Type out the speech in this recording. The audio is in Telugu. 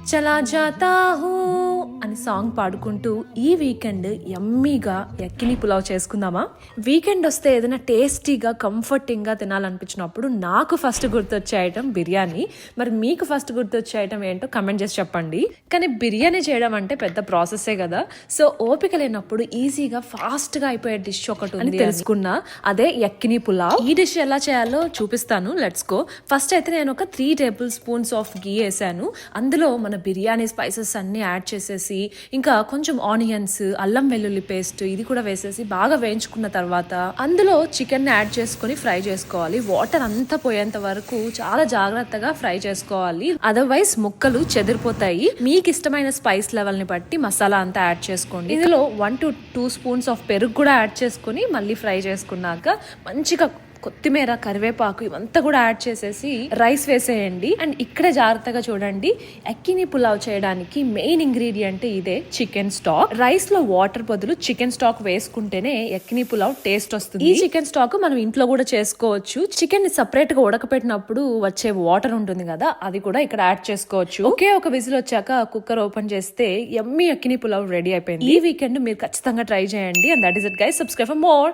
చలా జాతా హూ అని సాంగ్ పాడుకుంటూ ఈ వీకెండ్ యమ్మీగా యక్కిని పులావ్ చేసుకుందామా. వీకెండ్ వస్తే ఏదైనా టేస్టీగా కంఫర్టింగ్గా తినాలనిపించినప్పుడు నాకు ఫస్ట్ గుర్తొచ్చే ఐటమ్ బిర్యానీ. మరి మీకు ఫస్ట్ గుర్తొచ్చే ఐటమ్ ఏంటో కమెంట్ చేసి చెప్పండి. కానీ బిర్యానీ చేయడం అంటే పెద్ద ప్రాసెసే కదా. సో ఓపిక లేనప్పుడు ఈజీగా ఫాస్ట్గా అయిపోయే డిష్ ఒకటి అని తెలుసుకున్నా, అదే యక్కిని పులావ్. ఈ డిష్ ఎలా చేయాలో చూపిస్తాను, లెట్స్ గో. ఫస్ట్ అయితే నేను ఒక 3 టేబుల్ స్పూన్స్ ఆఫ్ గీ వేసాను. అందులో మన బిర్యానీ స్పైసెస్ అన్ని యాడ్ చేసేసి, ఇంకా కొంచెం ఆనియన్స్, అల్లం వెల్లుల్లి పేస్ట్ ఇది కూడా వేసేసి బాగా వేయించుకున్న తర్వాత అందులో చికెన్ యాడ్ చేసుకొని ఫ్రై చేసుకోవాలి. వాటర్ అంతా పోయేంత వరకు చాలా జాగ్రత్తగా ఫ్రై చేసుకోవాలి, అదర్వైజ్ ముక్కలు చెదిరిపోతాయి. మీకు ఇష్టమైన స్పైస్ లెవెల్ ని బట్టి మసాలా అంతా యాడ్ చేసుకోండి. ఇందులో 1 to 2 స్పూన్స్ ఆఫ్ పెరుగు కూడా యాడ్ చేసుకొని మళ్ళీ ఫ్రై చేసుకున్నాక మంచిగా కొత్తిమీర, కరివేపాకు ఇవంతా కూడా యాడ్ చేసేసి రైస్ వేసేయండి. అండ్ ఇక్కడే జాగ్రత్తగా చూడండి, యక్కిని పులావ్ చేయడానికి మెయిన్ ఇంగ్రీడియంట్ ఇదే, చికెన్ స్టాక్. రైస్ లో వాటర్ బదులు చికెన్ స్టాక్ వేసుకుంటేనే యక్కిని పులావ్ టేస్ట్ వస్తుంది. ఈ చికెన్ స్టాక్ మనం ఇంట్లో కూడా చేసుకోవచ్చు. చికెన్ ని సపరేట్ గా ఉడకపెట్టినప్పుడు వచ్చే వాటర్ ఉంటుంది కదా, అది కూడా ఇక్కడ యాడ్ చేసుకోవచ్చు. ఒకే ఒక విజిల్ వచ్చాక కుక్కర్ ఓపెన్ చేస్తే యమ్మీ యక్కిని పులావ్ రెడీ అయిపోయింది. ఈ వీకెండ్ మీరు ఖచ్చితంగా ట్రై చేయండి. And that is it guys. Subscribe for more.